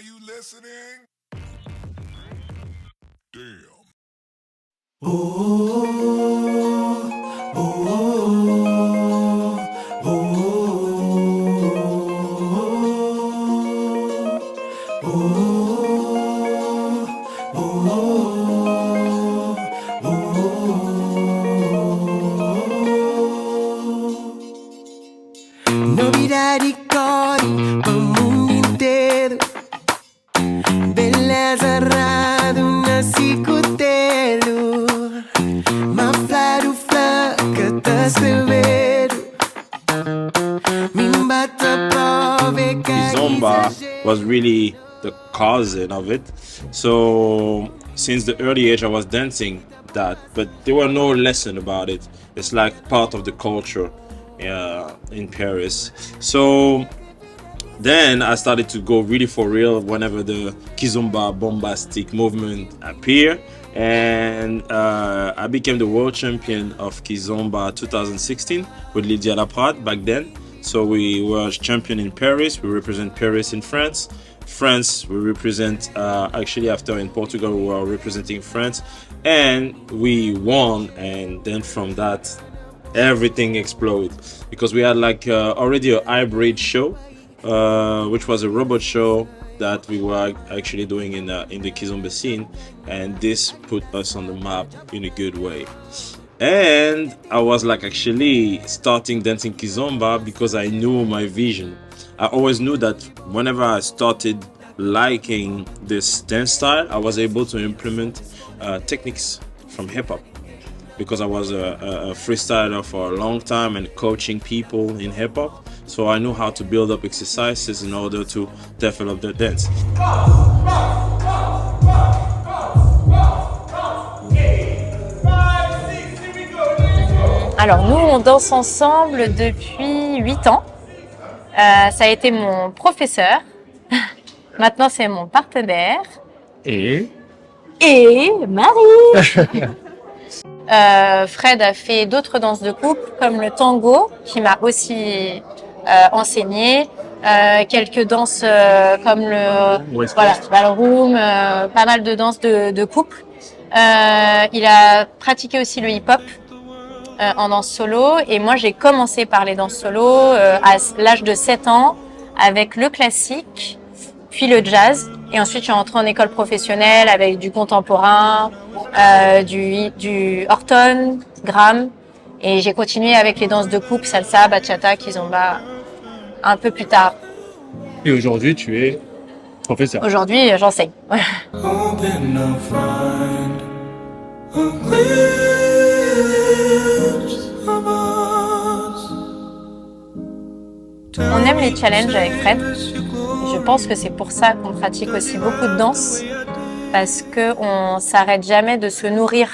you listening? Damn. Novidade corre pro mundo inteiro. Beleza raro na cicutelo. Maflaro flaca tá severo. Mimbata prove Kizomba was really the cousin of it. So since the early age I was dancing that, but there were no lesson about it. It's like part of the culture in Paris. So then I started to go really for real whenever the kizomba bombastic movement appeared, and I became the world champion of kizomba 2016 with Lydia Laprade back then. So we were champion in Paris. We represent Paris in France. France, we represent actually after in Portugal we were representing France, and we won. And then from that everything exploded because we had like already a hybrid show, which was a robot show that we were actually doing in the kizomba scene, and this put us on the map in a good way. And I was like actually starting dancing kizomba because I knew my vision. I always knew that whenever I started liking this dance style, I was able to implement techniques from hip-hop, because I was a freestyler for a long time and coaching people in hip-hop. So I knew how to build up exercises in order to develop the dance. Alors nous, on danse ensemble depuis 8 ans. Ça a été mon professeur. Maintenant, c'est mon partenaire. Et Marie. Fred a fait d'autres danses de couple comme le tango, qui m'a aussi enseigné. Quelques danses comme le ballroom, pas mal de danses de couple. Il a pratiqué aussi le hip-hop en danse solo, et moi j'ai commencé par les danses solo à l'âge de 7 ans avec le classique, puis le jazz, et ensuite je suis rentrée en école professionnelle avec du contemporain, du Horton, Gram, et j'ai continué avec les danses de couple, salsa, bachata, kizomba un peu plus tard. Et aujourd'hui tu es professeur. Aujourd'hui j'enseigne. On aime les challenges avec Fred. Je pense que c'est pour ça qu'on pratique aussi beaucoup de danse, parce qu'on s'arrête jamais de se nourrir.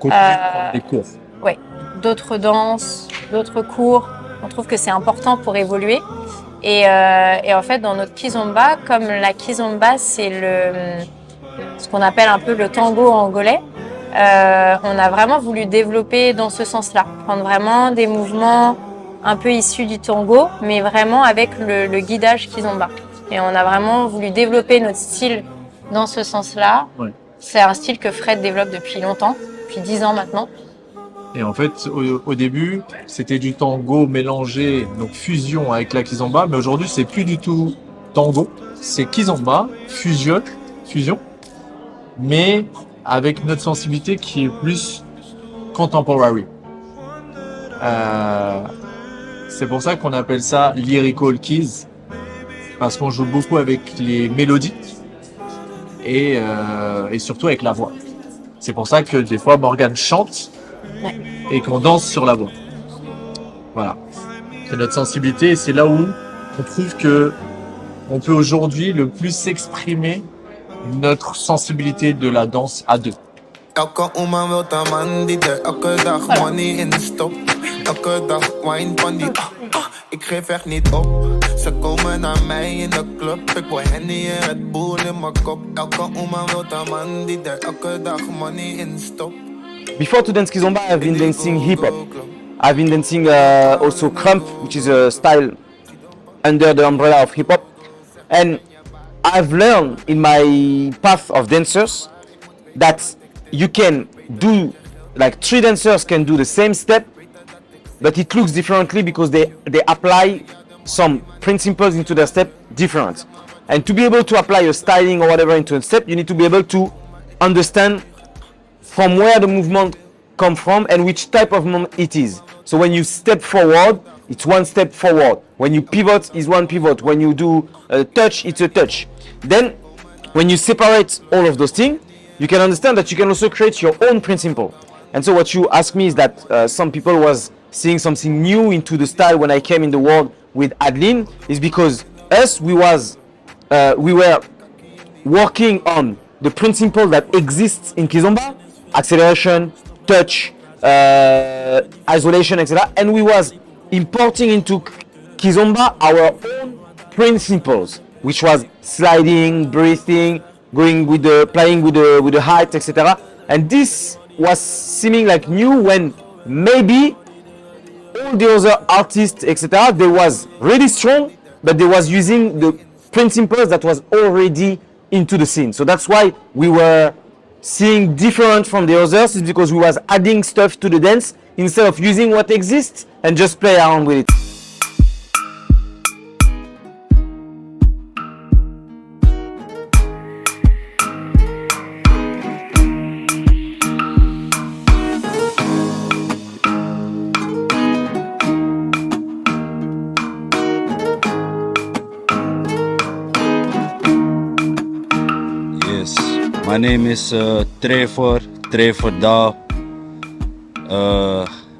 Des cours. Oui, d'autres danses, d'autres cours. On trouve que c'est important pour évoluer. Et en fait, dans notre kizomba, comme la kizomba, c'est ce qu'on appelle un peu le tango angolais, on a vraiment voulu développer dans ce sens-là, prendre vraiment des mouvements un peu issus du tango, mais vraiment avec le guidage kizomba. Et on a vraiment voulu développer notre style dans ce sens-là. Ouais. C'est un style que Fred développe depuis longtemps, depuis 10 ans maintenant. Et en fait, au début, c'était du tango mélangé, donc fusion avec la kizomba, mais aujourd'hui, c'est plus du tout tango, c'est kizomba, fusion, mais avec notre sensibilité qui est plus contemporary. C'est pour ça qu'on appelle ça lyrical keys, parce qu'on joue beaucoup avec les mélodies et surtout avec la voix. C'est pour ça que des fois Morgane chante et qu'on danse sur la voix. Voilà, c'est notre sensibilité, et c'est là où on trouve que on peut aujourd'hui le plus exprimer notre sensibilité de la danse à deux. Ik geef echt niet op. Ze komen naar mij in de club. Ik wil Henny en Red Bull in mijn kop. Elke oma wil een man die er elke dag money in stopt. Before to dance kizomba, I've been dancing hip-hop. I've been dancing also krump, which is a style under the umbrella of hip-hop. And I've learned in my path of dancers that you can do, like 3 dancers can do the same step, but it looks differently because they apply some principles into their step different. And to be able to apply a styling or whatever into a step, you need to be able to understand from where the movement come from and which type of movement it is. So when you step forward, it's 1 step forward. When you pivot, it's 1 pivot. When you do a touch, it's a touch. Then when you separate all of those things, you can understand that you can also create your own principle. And so what you ask me is that some people was seeing something new into the style when I came in the world with Adeline, is because we were working on the principle that exists in kizomba: acceleration, touch, isolation, etc. And we was importing into kizomba our own principles, which was sliding, breathing, going with the playing with the height, etc. And this was seeming like new when maybe all the other artists, etc., they was really strong, but they was using the principles that was already into the scene. So that's why we were seeing different from the others, is because we was adding stuff to the dance instead of using what exists and just play around with it. My name is Trevor Daal.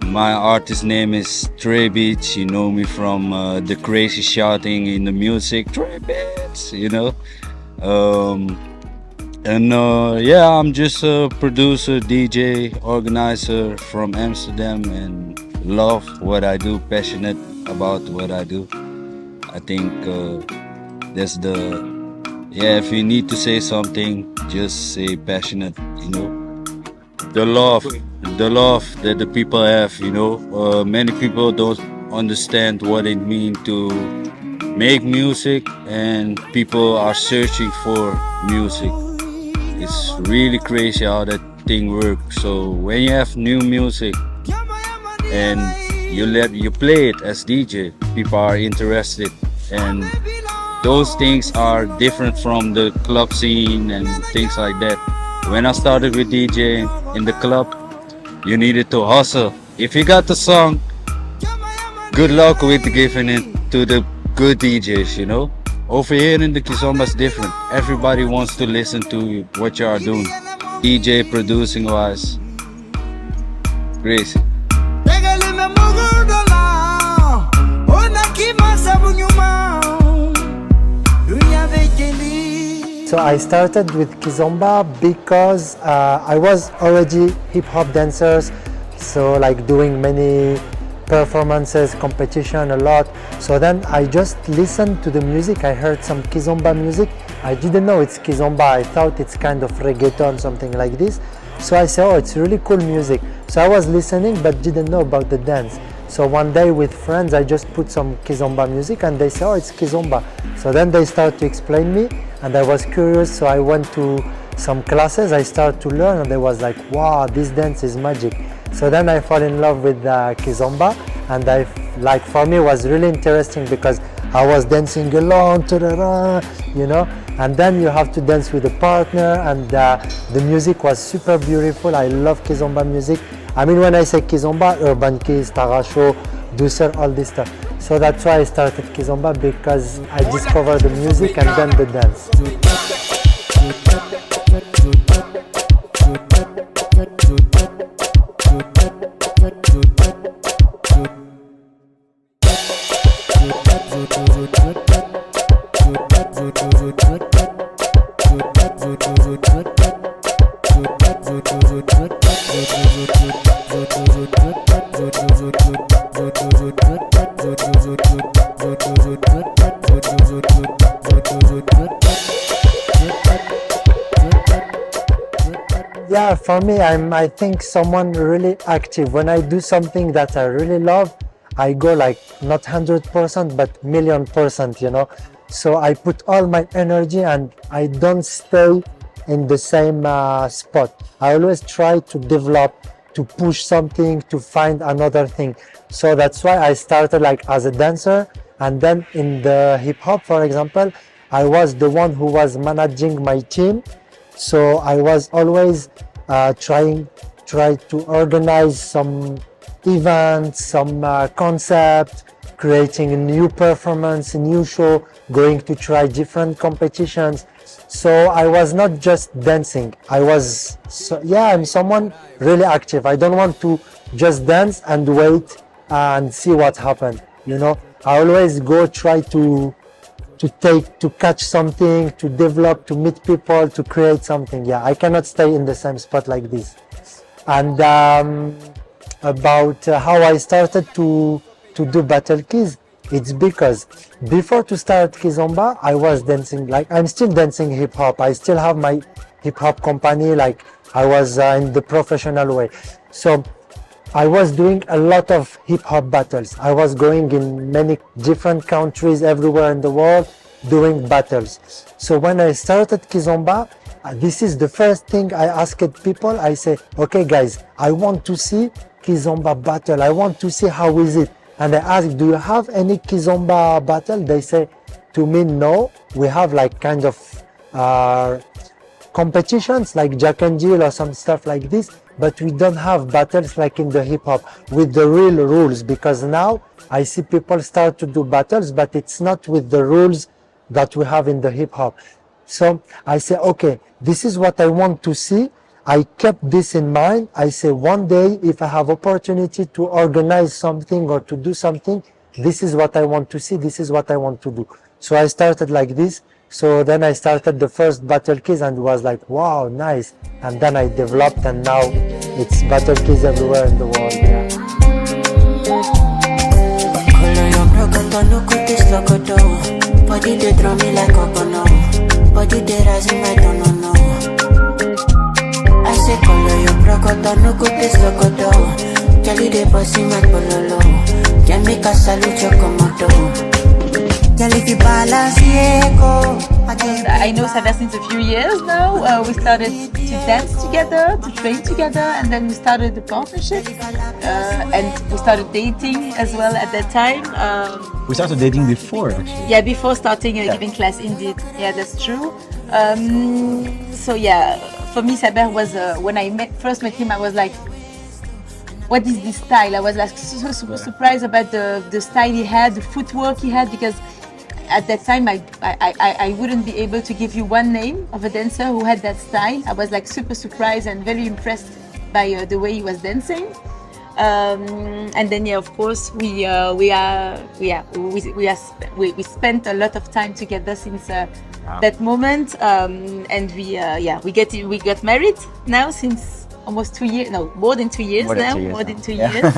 My artist name is Traybeatz. You know me from the crazy shouting in the music, Traybeatz, you know. Yeah, I'm just a producer, DJ, organizer from Amsterdam, and love what I do, passionate about what I do. I think that's if you need to say something, just say passionate, you know. The love that the people have, you know. Many people don't understand what it means to make music, and people are searching for music. It's really crazy how that thing works. So when you have new music and you play it as DJ, people are interested, and those things are different from the club scene and things like that. When I started with DJ in the club, you needed to hustle. If you got the song, good luck with giving it to the good DJs, you know. Over here in the kizomba is different. Everybody wants to listen to what you are doing. DJ producing wise, crazy. So I started with kizomba because I was already hip-hop dancers, so like doing many performances, competition a lot. So then I just listened to the music. I heard some kizomba music. I didn't know it's kizomba. I thought it's kind of reggaeton, something like this. So I said, oh, it's really cool music. So I was listening but didn't know about the dance. So one day with friends, I just put some kizomba music and they say, oh, it's kizomba. So then they start to explain me and I was curious. So I went to some classes, I started to learn and I was like, wow, this dance is magic. So then I fall in love with kizomba, and for me it was really interesting because I was dancing alone, you know, and then you have to dance with a partner, and the music was super beautiful. I love kizomba music. I mean, when I say kizomba, urban kiz, tarasho, douceur, all this stuff. So that's why I started kizomba, because I discovered the music and then the dance. Yeah, for me, I think someone really active. When I do something that I really love, I go like not 100%, but 1,000,000%, you know. So I put all my energy and I don't stay in the same spot. I always try to develop, to push something, to find another thing. So that's why I started like as a dancer, and then in the hip hop, for example, I was the one who was managing my team. So I was always try to organize some events, some concept, creating a new performance, a new show, going to try different competitions. So I was not just dancing. I'm someone really active. I don't want to just dance and wait and see what happened. I always go try to catch something, to develop, to meet people, to create something. Yeah, I cannot stay in the same spot like this. And about how I started to do battle keys, it's because before to start kizomba, I was dancing, like I'm still dancing hip hop. I still have my hip hop company, like I was in the professional way. So I was doing a lot of hip hop battles. I was going in many different countries everywhere in the world doing battles. So when I started kizomba, this is the first thing I asked people. I say, okay guys, I want to see kizomba battle. I want to see how is it. And I ask, do you have any kizomba battle? They say to me, no. We have like kind of competitions like Jack and Jill or some stuff like this, but we don't have battles like in the hip hop with the real rules, because now I see people start to do battles, but it's not with the rules that we have in the hip hop. So I say, okay, this is what I want to see. I kept this in mind. I say one day if I have opportunity to organize something or to do something, this is what I want to see, this is what I want to do. So I started like this. So then I started the first battle keys and was like, wow, nice. And then I developed, and now it's battle keys everywhere in the world. Yeah. Body they draw me like a bono. Body they rising like don't know. I say color your procoto, no good place locoto. Jelly they bossy like bololo. Can make a salute your commando. I know Saber since a few years now. We started to dance together, to train together, and then we started the partnership. And we started dating as well at that time. We started dating before, actually. Yeah, before starting giving class, indeed. Yeah, that's true. So yeah, for me, Saber was when I first met him, I was like, what is this style? I was like so surprised about the style he had, the footwork he had, because at that time I wouldn't be able to give you one name of a dancer who had that style. I was like super surprised and very impressed by the way he was dancing. And then of course we spent a lot of time together since that moment, and we got married now since almost 2 years, no, more than 2 years now, more than 2 years.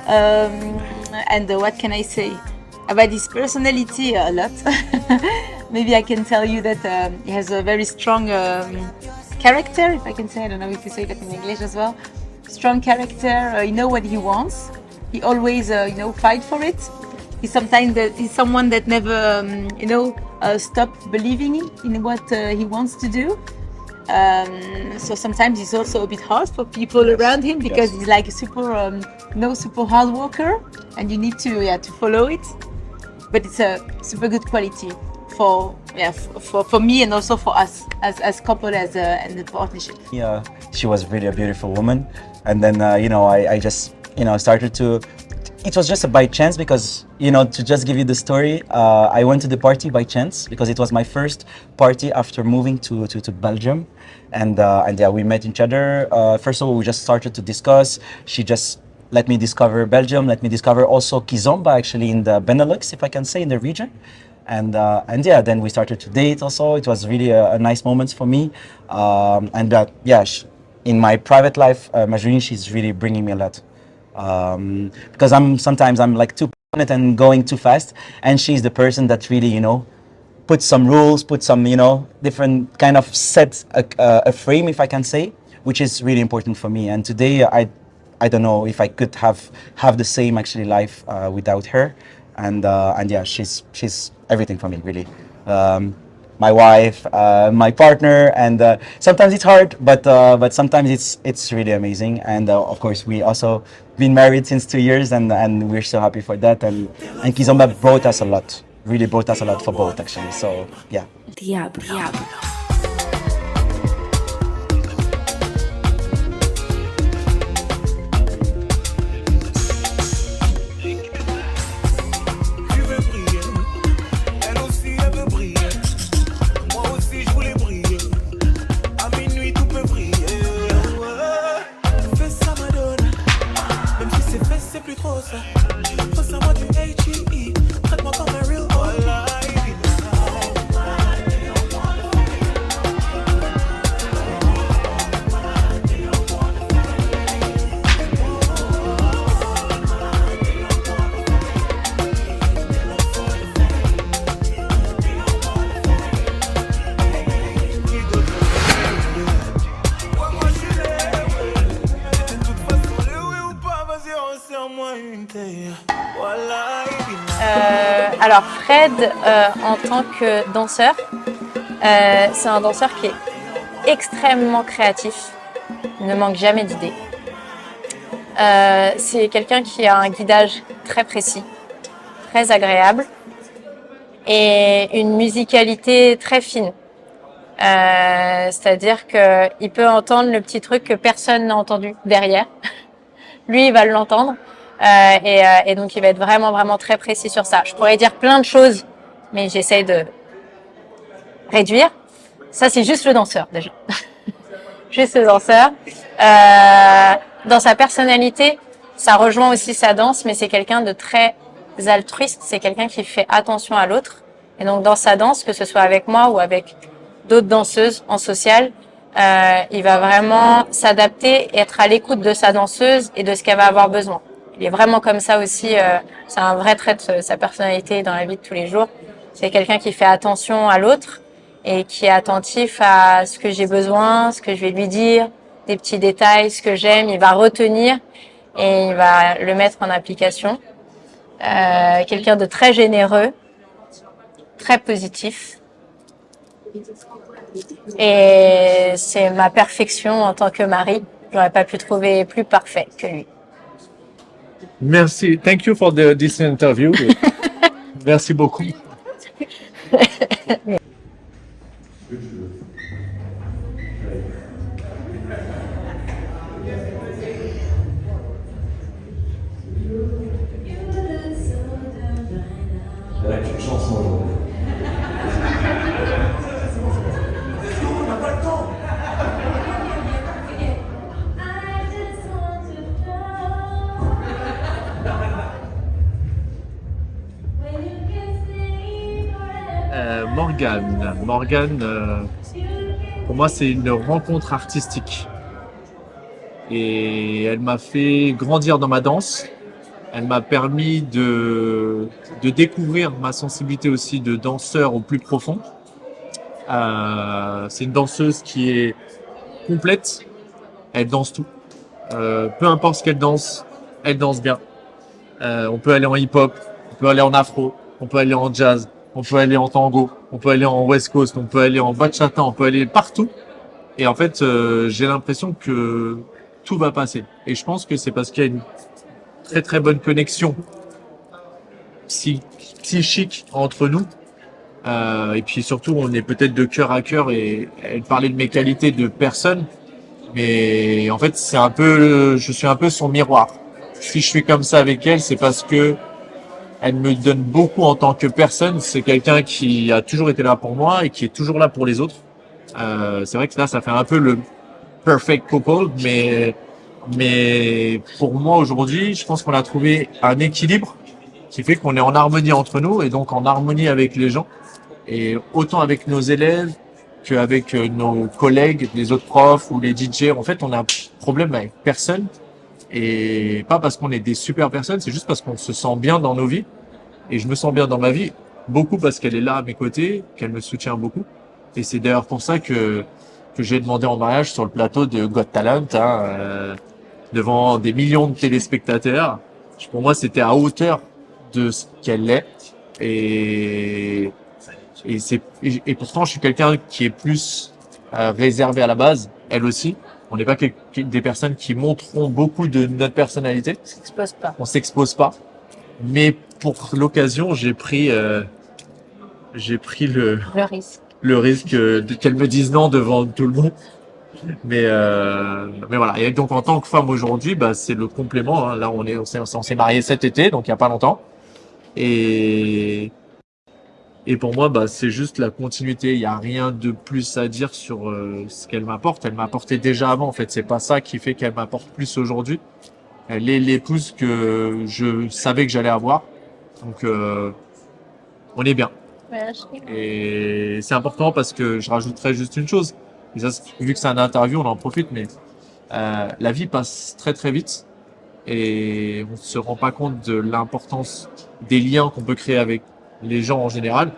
And what can I say about his personality? A lot. Maybe I can tell you that he has a very strong character, if I can say. I don't know if you say that in English as well. Strong character. He knows what he wants. He always, fight for it. He's someone that never, stop believing in what he wants to do. So sometimes he's also a bit hard for people around him, because he's like a super hard worker, and you need to follow it. But it's a super good quality for me, and also for us as couple, as in the partnership. Yeah, she was really a beautiful woman, and then I just started to. It was just by chance, because to just give you the story, I went to the party by chance because it was my first party after moving to Belgium, and we met each other. First of all, we just started to discuss. She just let me discover Belgium, let me discover also kizomba, actually in the Benelux, if I can say, in the region. And then we started to date also. It was really a nice moment for me. In my private life, Majdouline, she's really bringing me a lot. Because sometimes I'm like too passionate and going too fast, and she's the person that really, put some rules, put some, different kind of set a frame, if I can say, which is really important for me. And today I don't know if I could have the same actually life without her. And she's everything for me, really. my wife, my partner, and sometimes it's hard, but sometimes it's really amazing. And of course, we also been married since 2 years, and we're so happy for that. And Kizomba brought us a lot, really brought us a lot for both actually. So yeah. Diable. Tu veux briller, elle aussi elle veut briller. Moi aussi je voulais briller. À minuit tout peut briller. Fais ça Madonna, même si c'est fait c'est plus trop ça. Passe-moi du H.E.E. Traite-moi comme un real boy. Alors Fred, en tant que danseur, c'est un danseur qui est extrêmement créatif, il ne manque jamais d'idées. C'est quelqu'un qui a un guidage très précis, très agréable et une musicalité très fine. C'est-à-dire qu'il peut entendre le petit truc que personne n'a entendu derrière. Lui, il va l'entendre. Et donc, il va être vraiment très précis sur ça. Je pourrais dire plein de choses, mais j'essaie de réduire. Ça, c'est juste le danseur, déjà. Juste le danseur. Dans sa personnalité, ça rejoint aussi sa danse, mais c'est quelqu'un de très altruiste. C'est quelqu'un qui fait attention à l'autre. Et donc, dans sa danse, que ce soit avec moi ou avec d'autres danseuses en social, il va vraiment s'adapter et être à l'écoute de sa danseuse et de ce qu'elle va avoir besoin. Il est vraiment comme ça aussi, c'est un vrai trait de sa personnalité dans la vie de tous les jours. C'est quelqu'un qui fait attention à l'autre et qui est attentif à ce que j'ai besoin, ce que je vais lui dire, des petits détails, ce que j'aime, il va retenir et il va le mettre en application. Quelqu'un de très généreux, très positif. Et c'est ma perfection en tant que mari. J'aurais pas pu trouver plus parfait que lui. Merci. Thank you for this interview. Merci beaucoup. Avec une chanson. Morgane, pour moi, c'est une rencontre artistique. Et elle m'a fait grandir dans ma danse. Elle m'a permis de découvrir ma sensibilité aussi de danseur au plus profond. C'est une danseuse qui est complète. Elle danse tout. Peu importe ce qu'elle danse, elle danse bien. On peut aller en hip-hop, on peut aller en afro, on peut aller en jazz, on peut aller en tango, on peut aller en West Coast, on peut aller en bachata, on peut aller partout. Et en fait, j'ai l'impression que tout va passer. Et je pense que c'est parce qu'il y a une très bonne connexion psychique entre nous. Et puis surtout, on est peut-être de cœur à cœur et elle parlait de mes qualités de personne. Mais en fait, je suis un peu son miroir. Si je suis comme ça avec elle, c'est parce que elle me donne beaucoup en tant que personne. C'est quelqu'un qui a toujours été là pour moi et qui est toujours là pour les autres. C'est vrai que là, ça fait un peu le perfect couple, mais pour moi aujourd'hui, je pense qu'on a trouvé un équilibre qui fait qu'on est en harmonie entre nous et donc en harmonie avec les gens. Et autant avec nos élèves qu'avec nos collègues, les autres profs ou les DJ, en fait, on a un problème avec personne. Et pas parce qu'on est des super personnes, c'est juste parce qu'on se sent bien dans nos vies. Et je me sens bien dans ma vie, beaucoup parce qu'elle est là à mes côtés, qu'elle me soutient beaucoup. Et c'est d'ailleurs pour ça que j'ai demandé en mariage sur le plateau de Got Talent, devant des millions de téléspectateurs. Pour moi, c'était à hauteur de ce qu'elle est. Et Et pourtant, je suis quelqu'un qui est plus réservé à la base, elle aussi. On n'est pas des personnes qui montreront beaucoup de notre personnalité. S'expose pas. On s'expose pas. Mais pour l'occasion, j'ai pris Le risque. le risque qu'elle me dise non devant tout le monde. Mais voilà. Et donc en tant que femme aujourd'hui, bah c'est le complément. Hein. Là, on s'est mariés cet été, donc il y a pas longtemps. Et pour moi, bah c'est juste la continuité. Il y a rien de plus à dire sur ce qu'elle m'apporte. Elle m'apportait déjà avant. En fait, c'est pas ça qui fait qu'elle m'apporte plus aujourd'hui. Elle est l'épouse que je savais que j'allais avoir. Donc on est bien. Merci. Et c'est important parce que je rajouterais juste une chose. Et ça, vu que c'est un interview, on en profite, mais la vie passe très très vite et on se rend pas compte de l'importance des liens qu'on peut créer avec les gens en général.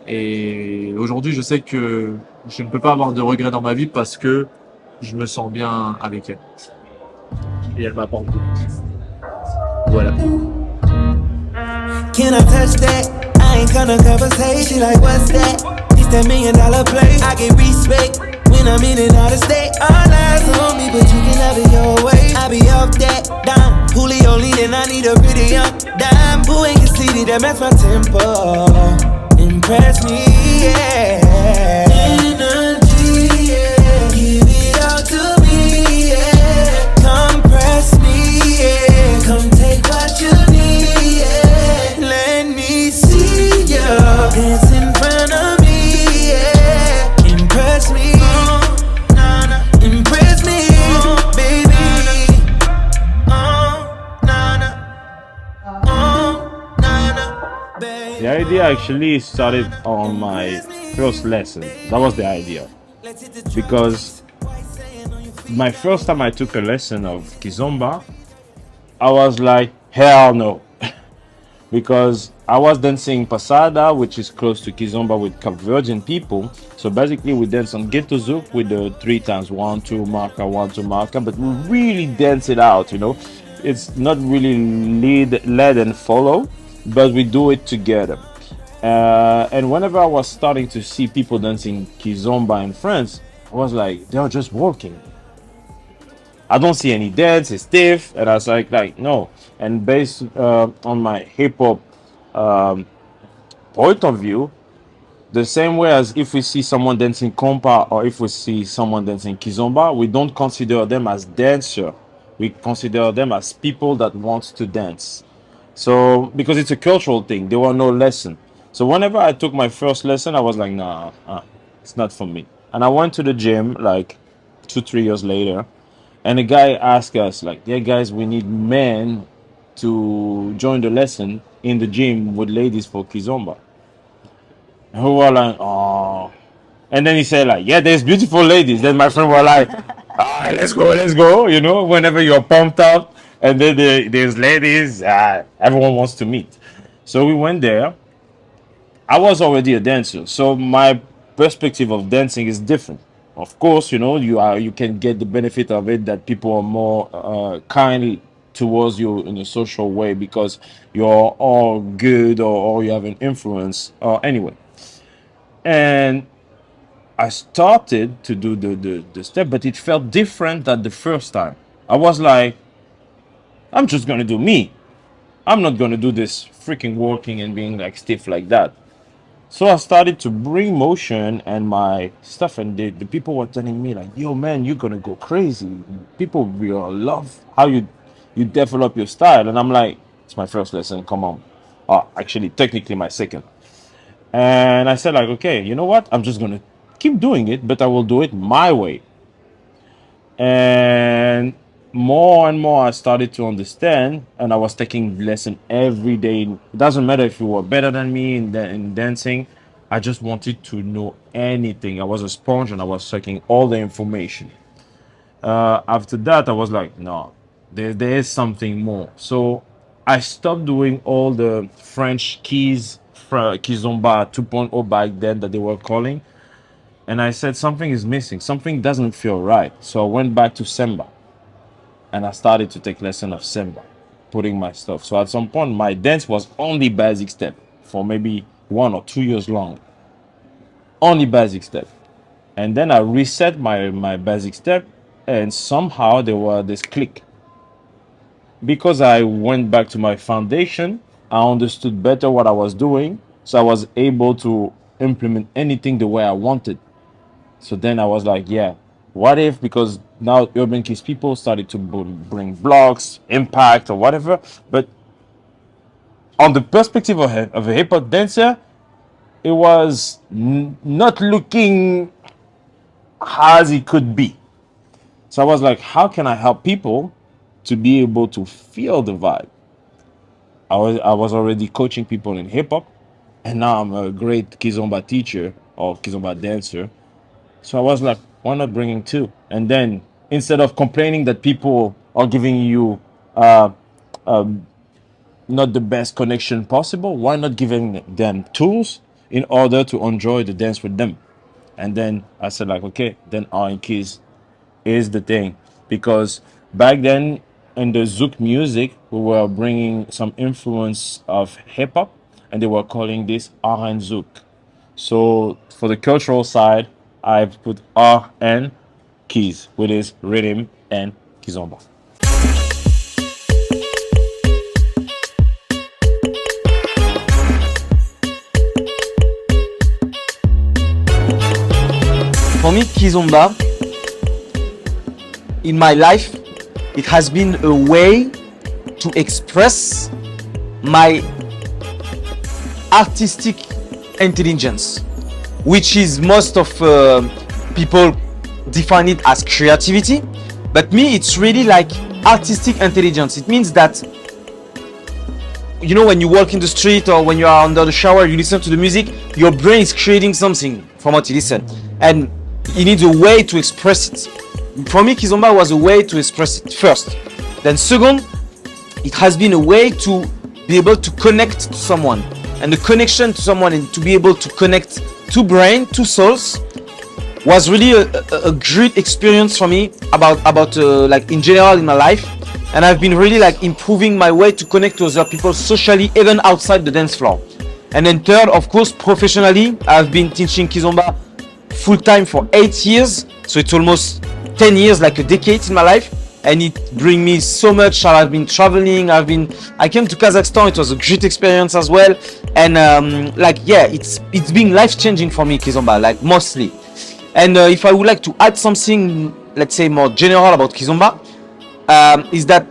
Et aujourd'hui, je sais que je ne peux pas avoir de regrets dans ma vie parce que je me sens bien avec elle. Et elle m'apporte beaucoup. Voilà. Can I touch that? I ain't gonna conversation like what's that? It's that $1 million play. I get respect when I'm in and out of state. All eyes on me, but you can have it your way. I be off that dime, Julio lean, I need a pretty young dime. Who ain't conceited, that match my tempo. Impress me, yeah. Energy, yeah. Give it all to me, yeah. Compress me, yeah. Come take what you need, yeah. Let me see you dance in front of me, yeah. Impress me, impress me, baby. Baby. The idea actually started on my first lesson. That was the idea. Because my first time I took a lesson of kizomba, I was like, hell no. Because I was dancing pasada, which is close to kizomba with Cape Verdean people. So basically we dance on ghetto zouk with the 3 times 1 2 marker 1 2 marker, but we really dance it out, you know. It's not really led and follow, but we do it together. And whenever I was starting to see people dancing kizomba in France, I was like, they're just walking. I don't see any dance, it's stiff. And I was like no. And based on my hip hop point of view, the same way as if we see someone dancing compa or if we see someone dancing kizomba, we don't consider them as dancer. We consider them as people that want to dance. So because it's a cultural thing, there were no lesson. So whenever I took my first lesson, I was like, nah, it's not for me. And I went to the gym like 2-3 years later, and the guy asked us like, yeah guys, we need men to join the lesson in the gym with ladies for kizomba. And we were like, oh. And then he said like, yeah, there's beautiful ladies. Then my friend were like, ah, let's go. You know, whenever you're pumped up, and then there's ladies, everyone wants to meet. So we went there. I was already a dancer, so my perspective of dancing is different. Of course, you know, you can get the benefit of it that people are more kind towards you in a social way because you're all good or you have an influence or anyway. And I started to do the step, but it felt different than the first time. I was like, I'm just gonna do me. I'm not gonna do this freaking walking and being like stiff like that. So I started to bring motion and my stuff, and the people were telling me like, "Yo, man, you're gonna go crazy. People will love how you develop your style." And I'm like, "It's my first lesson. Come on." Actually, technically my second. And I said like, "Okay, you know what? I'm just gonna keep doing it, but I will do it my way." And more I started to understand, and I was taking lesson every day. It doesn't matter if you were better than me in dancing. I just wanted to know anything. I was a sponge and I was sucking all the information. After that, I was like, no, there is something more. So I stopped doing all the French kizomba 2.0 back then that they were calling. And I said, something is missing. Something doesn't feel right. So I went back to Semba. And I started to take lesson of Semba, putting my stuff. So at some point, my dance was only basic step for maybe 1 or 2 years long. only basic step. And then I reset my basic step, and somehow there was this click. Because I went back to my foundation, I understood better what I was doing, so I was able to implement anything the way I wanted. So then I was like, yeah, what if, because now Urban Kids people started to bring blocks, impact, or whatever, but on the perspective of a hip hop dancer, it was not looking as it could be. So I was like, how can I help people to be able to feel the vibe? I was already coaching people in hip hop, and now I'm a great kizomba teacher or kizomba dancer. So I was like, why not bringing two? And then instead of complaining that people are giving you not the best connection possible, why not giving them tools in order to enjoy the dance with them? And then I said like, okay, then R-KYS is the thing, because back then in the Zouk music we were bringing some influence of hip hop, and they were calling this R and Zouk. So for the cultural side, I've put R and keys, which is rhythm and kizomba. For me, kizomba, in my life, it has been a way to express my artistic intelligence, which is most of people define it as creativity, but me, it's really like artistic intelligence. It means that, you know, when you walk in the street or when you are under the shower, you listen to the music, your brain is creating something from what you listen, and you need a way to express it. For me, kizomba was a way to express it first. Then second, it has been a way to be able to connect to someone, and the connection to someone and to be able to connect two brain, two souls, was really a great experience for me about like in general in my life. And I've been really like improving my way to connect to other people socially, even outside the dance floor. And then third, of course, professionally, I've been teaching kizomba full time for 8 years, so it's almost 10 years, like a decade in my life, and it brings me so much. I've been traveling, I came to Kazakhstan, it was a great experience as well, and like yeah, it's been life-changing for me, kizomba, like mostly. And if I would like to add something, let's say more general about kizomba, is that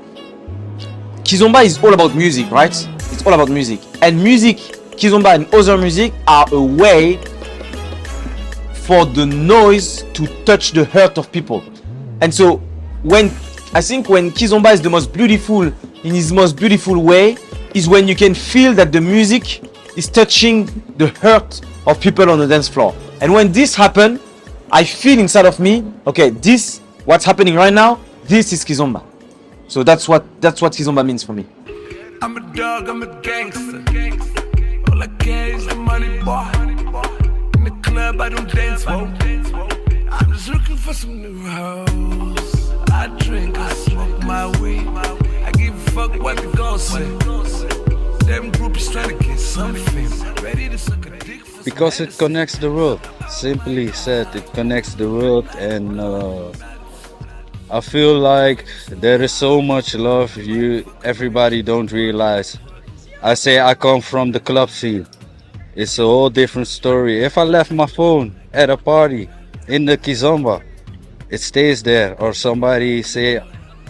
kizomba is all about music, right? It's all about music, and music, kizomba and other music are a way for the noise to touch the heart of people. And so when kizomba is the most beautiful, in his most beautiful way, is when you can feel that the music is touching the heart of people on the dance floor. And when this happens, I feel inside of me, okay, this, what's happening right now, this is kizomba. So that's what kizomba means for me. I'm a dog, I'm a gangster. All I care is the money, boy. In the club, I don't dance, whoa. I'm just looking for some new hoes. I drink, I smoke my weed. I give a fuck what they gon' say. Them groupies trying to get something. Ready to suck a dick for Because it connects the world. Simply said, it connects the world, and I feel like there is so much love everybody don't realize. I say I come from the club scene. It's a whole different story. If I left my phone at a party in the kizomba, it stays there. Or somebody say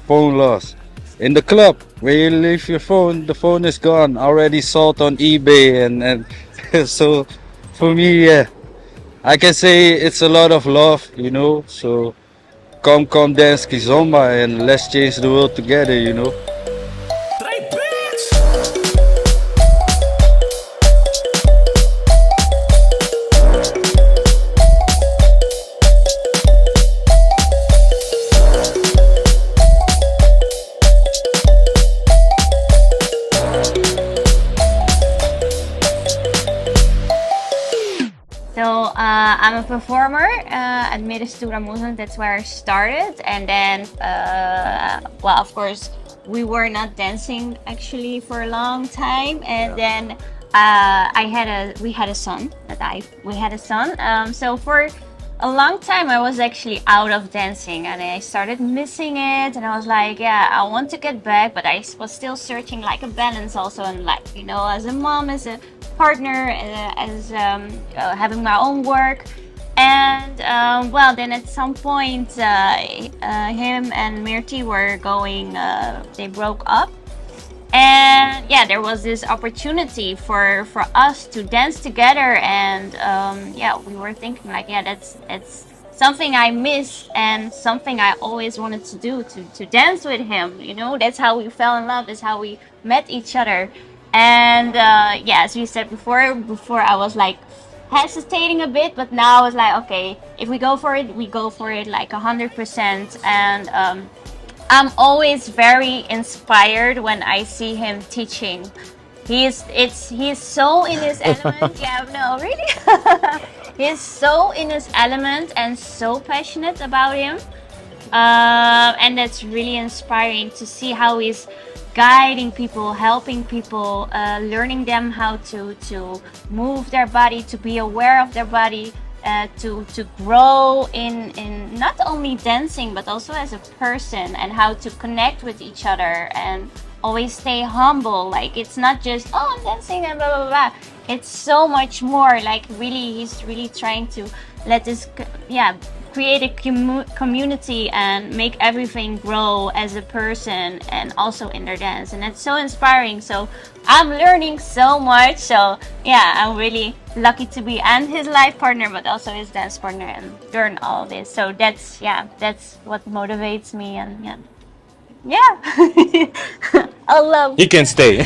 phone lost. In the club, when you leave your phone, the phone is gone, already sold on eBay, and so for me, yeah, I can say it's a lot of love, you know. So come dance kizomba and let's change the world together, you know. Traybeatz. So I'm a performer at Middenstoer Muslim. That's where I started, and then well, of course, we were not dancing actually for a long time, and then we had a son. We had a son. So for a long time I was actually out of dancing, and I started missing it, and I was like, yeah, I want to get back, but I was still searching like a balance also in life, you know, as a mom, as a partner, as having my own work. And well, then at some point him and Mirti were going, they broke up. And yeah, there was this opportunity for us to dance together, and yeah, we were thinking like, yeah, that's something I miss and something I always wanted to do, to dance with him, you know. That's how we fell in love, that's how we met each other. And yeah, as we said before I was like hesitating a bit, but now it's like, okay, if we go for it, we go for it like 100%. And I'm always very inspired when I see him teaching. He's so in his element. Yeah, no, really. He's so in his element and so passionate about him. And that's really inspiring to see how he's guiding people, helping people, learning them how to move their body, to be aware of their body, to grow in not only dancing but also as a person, and how to connect with each other and always stay humble. Like, it's not just, oh, I'm dancing and blah blah blah. It's so much more. Like, really, he's really trying to let this, yeah, create a community and make everything grow as a person and also in their dance. And it's so inspiring. So I'm learning so much. So yeah, I'm really lucky to be and his life partner, but also his dance partner, and learn all this. So that's, yeah, that's what motivates me. And yeah, I love. You can stay.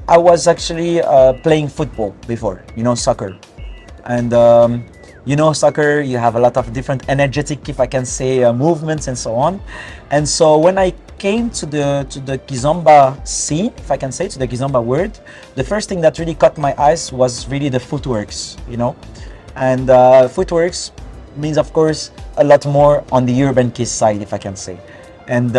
I was actually playing football before, you know, soccer. And you know, soccer, you have a lot of different energetic, if I can say, movements and so on. And so when I came to the kizomba scene, if I can say, to the kizomba world, the first thing that really caught my eyes was really the footworks, you know. And footworks means, of course, a lot more on the urban kiss side, if I can say. And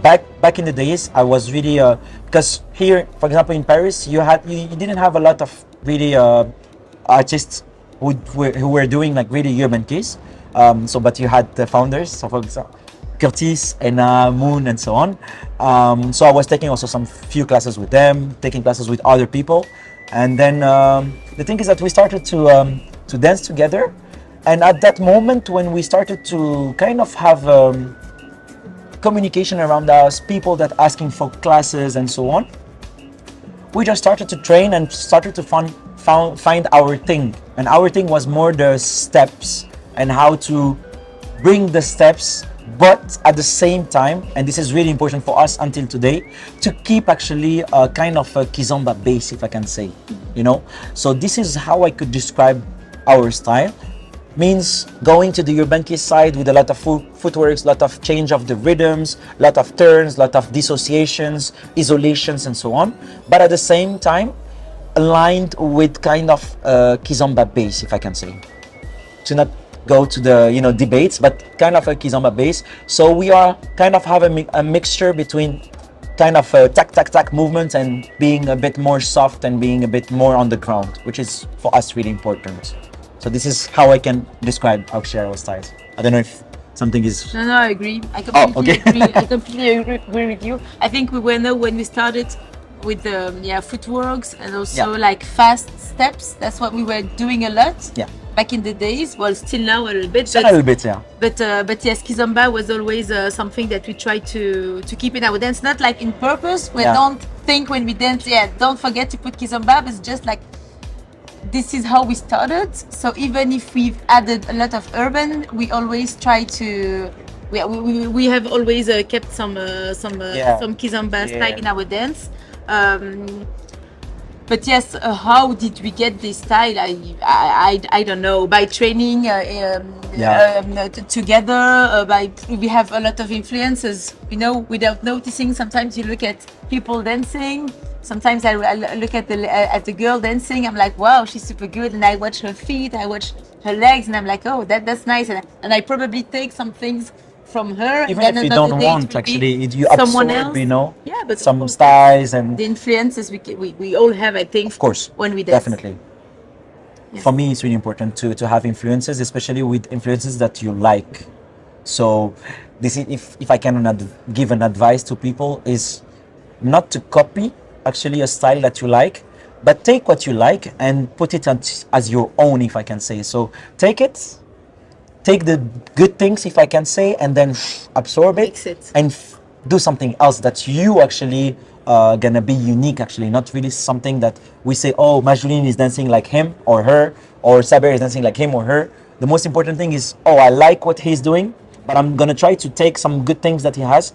back in the days, I was really because here, for example, in Paris, you didn't have a lot of really artists who were doing like really urban kiss. So, but you had the founders, so for example, Curtis and Moon and so on. So I was taking also some few classes with them, taking classes with other people, and then the thing is that we started to dance together. And at that moment, when we started to kind of have communication around us, people that asking for classes and so on, we just started to train and started to find our thing. And our thing was more the steps and how to bring the steps, but at the same time, and this is really important for us until today, to keep actually a kind of a kizomba base, if I can say, you know. So this is how I could describe our style. Means going to the urban kiss side with a lot of footworks, a lot of change of the rhythms, a lot of turns, a lot of dissociations, isolations, and so on. But at the same time, aligned with kind of kizomba base, if I can say. To not go to the, you know, debates, but kind of a kizomba base. So we are kind of having a mixture between kind of tac movements and being a bit more soft and being a bit more on the ground, which is for us really important. So this is how I can describe our Cheryl styles. I don't know if something is... No, I agree. I completely agree. I completely agree with you. I think we were know when we started with the footworks and also like fast steps. That's what we were doing a lot. Yeah. Back in the days. Well, still now a little bit. Still a little bit, yeah. But yes, kizomba was always something that we try to keep in our dance. Not like in purpose. We don't think when we dance. Yeah, don't forget to put kizomba. But it's just like, this is how we started. So even if we've added a lot of urban, we always try to. We have always kept some kizomba style in our dance. But yes, how did we get this style? I don't know. By training together, we have a lot of influences, you know, without noticing. Sometimes you look at people dancing. Sometimes I look at the girl dancing. I'm like, wow, she's super good. And I watch her feet, I watch her legs, and I'm like, oh, that's nice. And I probably take some things from her. Even and if you another don't day it want, will actually, be you someone absorb, else. you know, Yeah, but of some course, styles and the influences we all have, I think, of course, when we dance. definitely. Yes. For me, it's really important to have influences, especially with influences that you like. So this is, if I can give an advice to people, is not to copy actually a style that you like, but take what you like and put it as your own, if I can say. So take the good things, if I can say, and then absorb Mix it it. and do something else that you actually gonna be unique, actually, not really something that we say, oh, Majdouline is dancing like him or her, or Saber is dancing like him or her. The most important thing is, oh, I like what he's doing, but I'm gonna try to take some good things that he has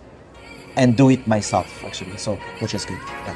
and do it myself, actually. So, which is good. Yeah.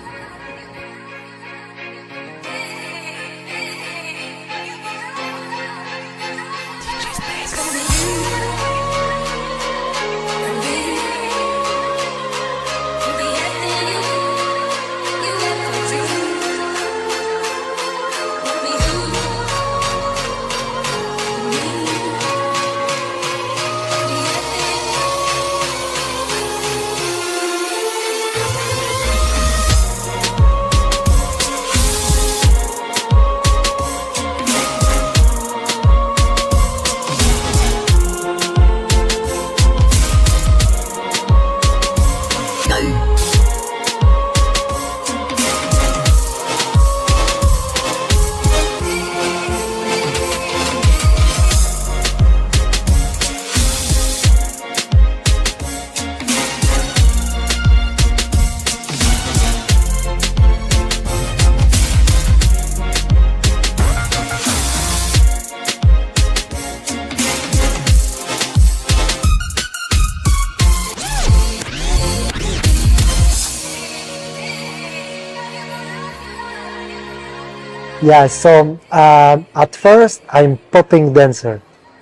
Yeah, so at first I'm popping dancer.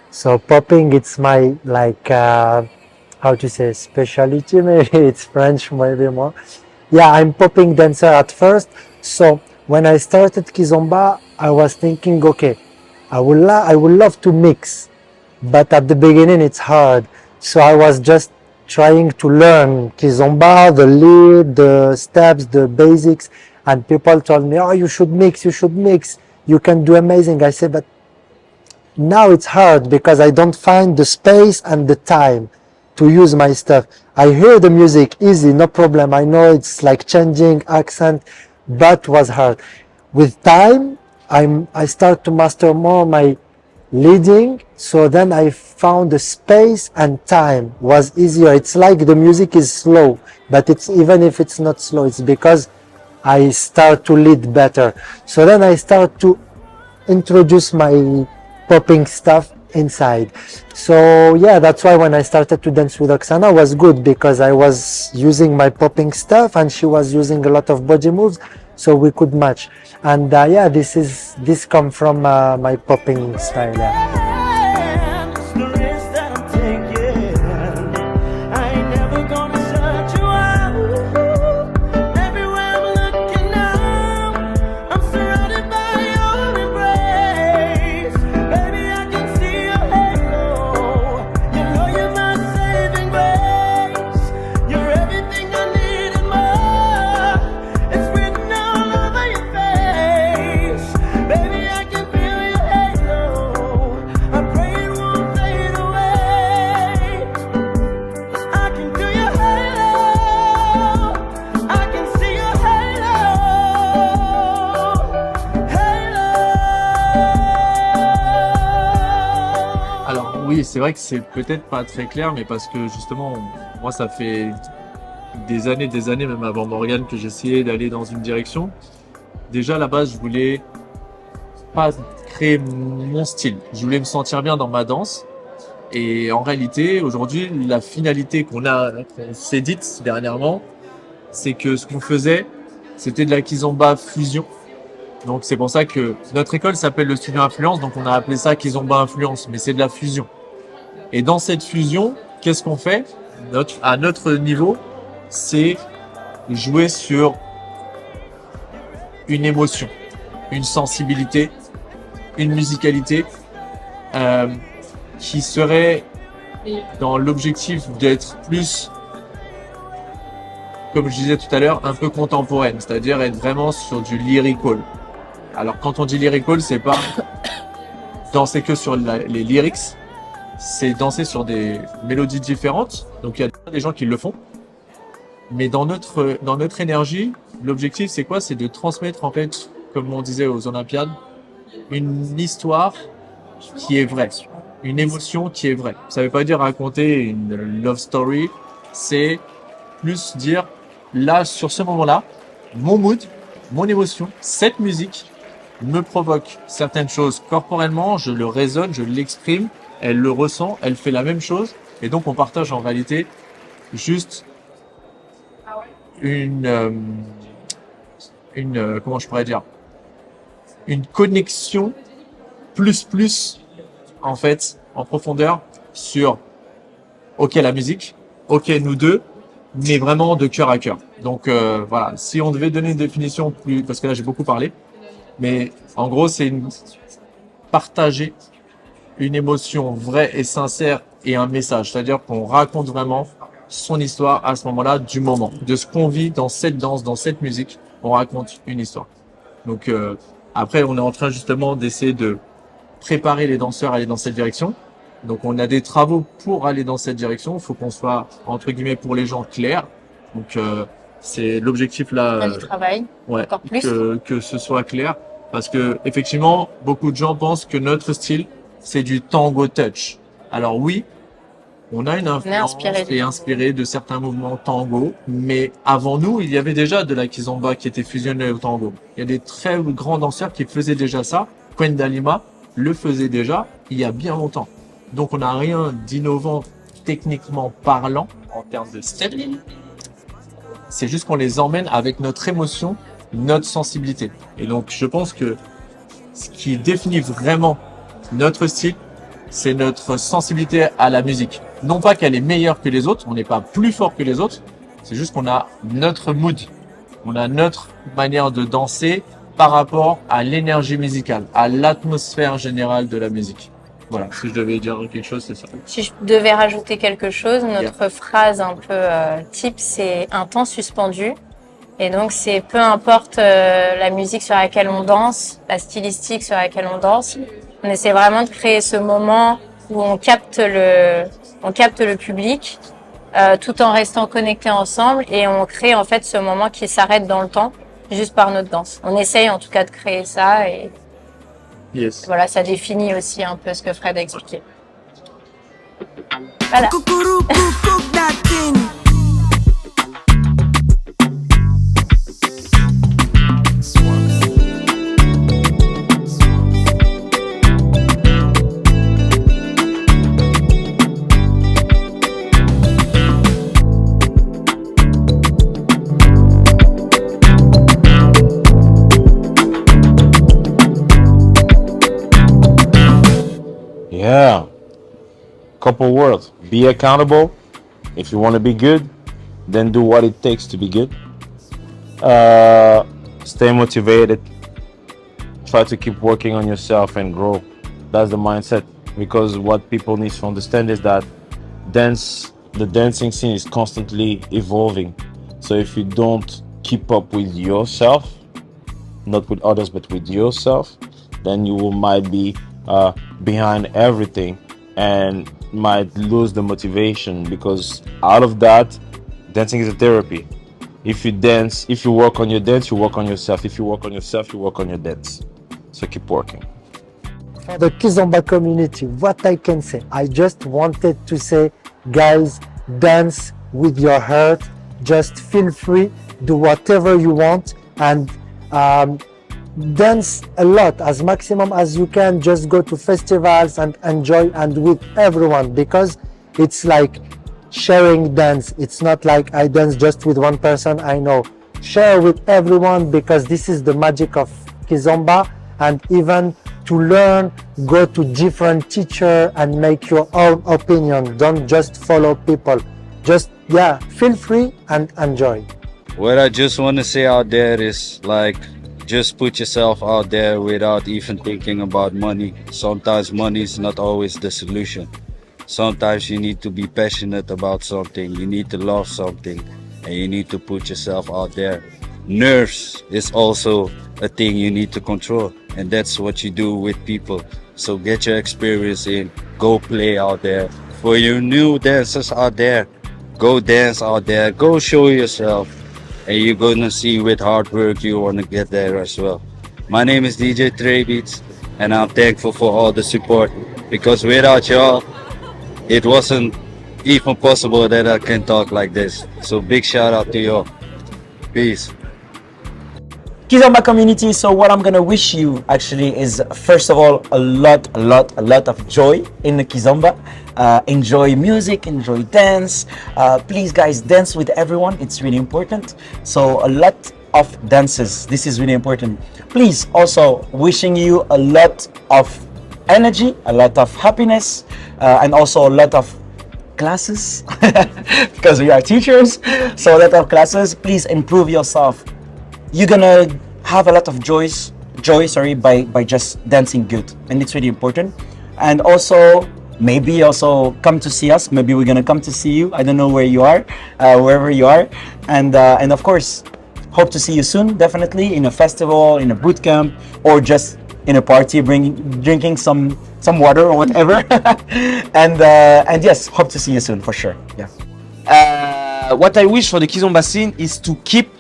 So popping, it's my how to say, specialty, maybe it's French, maybe more. Yeah, I'm popping dancer at first. So when I started kizomba, I was thinking, okay, I would love to mix, but at the beginning it's hard. So I was just trying to learn kizomba, the lead, the steps, the basics, and people told me, oh, you should mix, you can do amazing. I said, but now it's hard because I don't find the space and the time to use my stuff. I hear the music easy, no problem. I know it's like changing accent, but was hard. With time, I start to master more my leading. So then I found the space and time was easier. It's like the music is slow, but it's even if it's not slow, it's because I start to lead better. So then I start to introduce my popping stuff inside. So yeah, that's why when I started to dance with Oksana was good, because I was using my popping stuff and she was using a lot of body moves, so we could match. And yeah, this come from my popping style. Yeah. Oui, c'est vrai que c'est peut-être pas très clair, mais parce que justement, moi, ça fait des années, même avant Morgane, que j'essayais d'aller dans une direction. Déjà, à la base, je voulais pas créer mon style. Je voulais me sentir bien dans ma danse. Et en réalité, aujourd'hui, la finalité qu'on s'est dite dernièrement, c'est que ce qu'on faisait, c'était de la kizomba fusion. Donc c'est pour ça que notre école s'appelle le studio Influence, donc on a appelé ça Kizomba Influence, mais c'est de la fusion. Et dans cette fusion, qu'est-ce qu'on fait à notre niveau, c'est jouer sur une émotion, une sensibilité, une musicalité qui serait dans l'objectif d'être plus, comme je disais tout à l'heure, un peu contemporaine, c'est-à-dire être vraiment sur du lyrical. Alors quand on dit lyrical, c'est pas danser que sur les lyrics, c'est danser sur des mélodies différentes. Donc il y a des gens qui le font. Mais dans notre énergie, l'objectif c'est quoi? C'est de transmettre en fait, comme on disait aux Olympiades, une histoire qui est vraie, une émotion qui est vraie. Ça veut pas dire raconter une love story, c'est plus dire là sur ce moment-là, mon mood, mon émotion, cette musique me provoque certaines choses corporellement, je le résonne, je l'exprime, elle le ressent, elle fait la même chose, et donc on partage en réalité juste comment je pourrais dire, une connexion plus en fait en profondeur sur ok la musique, ok nous deux, mais vraiment de cœur à cœur. Donc voilà, si on devait donner une définition plus, parce que là j'ai beaucoup parlé, mais en gros c'est partager une émotion vraie et sincère et un message, c'est-à-dire qu'on raconte vraiment son histoire à ce moment-là du moment, de ce qu'on vit dans cette danse, dans cette musique, on raconte une histoire. Donc après on est en train justement d'essayer de préparer les danseurs à aller dans cette direction. Donc on a des travaux pour aller dans cette direction, il faut qu'on soit entre guillemets pour les gens clairs. Donc c'est l'objectif là. Du travail, Ouais, encore plus. que ce soit clair, parce que effectivement beaucoup de gens pensent que notre style c'est du tango touch. Alors oui, on a une influence et inspiré de certains mouvements tango, mais avant nous il y avait déjà de la kizomba qui était fusionnée au tango. Il y a des très grands danseurs qui faisaient déjà ça. Kwenda Lima le faisait déjà il y a bien longtemps. Donc on n'a rien d'innovant techniquement parlant en termes de step. C'est juste qu'on les emmène avec notre émotion, notre sensibilité. Et donc je pense que ce qui définit vraiment notre style, c'est notre sensibilité à la musique. Non pas qu'elle est meilleure que les autres, on n'est pas plus fort que les autres, c'est juste qu'on a notre mood, on a notre manière de danser par rapport à l'énergie musicale, à l'atmosphère générale de la musique. Voilà, si je devais dire quelque chose, c'est ça. Si je devais rajouter quelque chose, notre phrase un peu type, c'est un temps suspendu. Et donc, c'est peu importe la musique sur laquelle on danse, la stylistique sur laquelle on danse, on essaie vraiment de créer ce moment où on capte le public, tout en restant connectés ensemble, et on crée en fait ce moment qui s'arrête dans le temps, juste par notre danse. On essaye en tout cas de créer ça, et voilà, ça définit aussi un peu ce que Fred a expliqué. Voilà. Yeah. Couple words. Be accountable. If you want to be good, then do what it takes to be good. Stay motivated. Try to keep working on yourself and grow. That's the mindset. Because what people need to understand is that the dancing scene is constantly evolving. So if you don't keep up with yourself, not with others, but with yourself, then you might be behind everything and might lose the motivation, because out of that, dancing is a therapy. If you dance, if you work on your dance, you work on yourself. If you work on yourself, you work on your dance. So keep working. For the kizomba community, what I can say, I just wanted to say, guys, dance with your heart. Just feel free, do whatever you want, and dance a lot, as maximum as you can. Just go to festivals and enjoy, and with everyone, because it's like sharing dance. It's not like I dance just with one person I know. Share with everyone, because this is the magic of kizomba, and even to learn, go to different teacher and make your own opinion. Don't just follow people. Just, yeah, feel free and enjoy. What I just want to say out there is like, just put yourself out there without even thinking about money. Sometimes money is not always the solution. Sometimes you need to be passionate about something. You need to love something, and you need to put yourself out there. Nerves is also a thing you need to control, and that's what you do with people. So get your experience in, go play out there. For your new dancers out there, go dance out there, go show yourself, and you're gonna see with hard work you wanna get there as well. My name is DJ Traybeatz, and I'm thankful for all the support, because without y'all, it wasn't even possible that I can talk like this. So big shout out to y'all. Peace. Kizomba community, so what I'm gonna wish you actually is, first of all, a lot of joy in the Kizomba. Enjoy music, enjoy dance. Please guys, dance with everyone, it's really important. So a lot of dances, this is really important. Please, also wishing you a lot of energy, a lot of happiness, and also a lot of classes, because we are teachers, so a lot of classes. Please improve yourself. You're gonna have a lot of joy by just dancing good, and it's really important. And also maybe also come to see us. Maybe we're gonna come to see you. I don't know where you are, wherever you are, and of course hope to see you soon, definitely in a festival, in a boot camp, or just in a party drinking some water or whatever. and yes, hope to see you soon for sure. Yeah. What I wish for the kizomba scene is to keep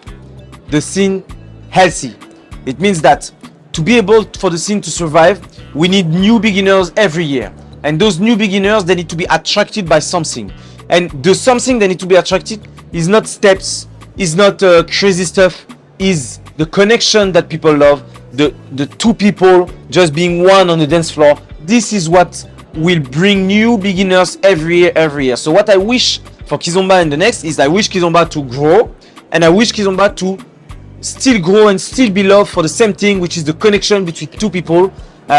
the scene healthy. It means that to be able for the scene to survive, we need new beginners every year, and those new beginners, they need to be attracted by something, and the something they need to be attracted is not steps, is not crazy stuff, is the connection that people love, the two people just being one on the dance floor. This is what will bring new beginners every year. So what I wish for kizomba in the next is, I wish kizomba to grow, and I wish kizomba to still grow and still be loved for the same thing, which is the connection between two people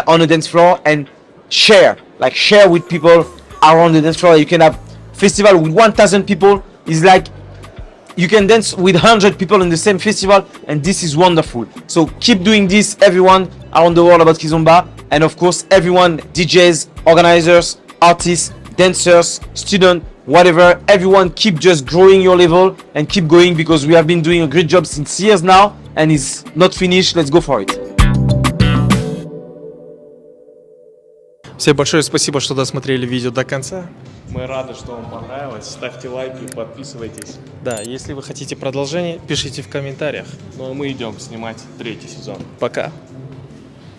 on the dance floor, and share with people around the dance floor. You can have festival with 1,000 people. It's like you can dance with 100 people in the same festival, and this is wonderful. So keep doing this, everyone around the world, about kizomba, and of course everyone, DJs, organizers, artists, dancers, students, whatever, everyone keep just growing your level and keep going, because we have been doing a great job since years now, and it's not finished. Let's go for it. Всем большое спасибо, что досмотрели видео до конца. Мы рады, что вам понравилось. Ставьте лайки, подписывайтесь. Да, если вы хотите продолжение, пишите в комментариях. Ну а мы идем снимать 3-й сезон. Пока!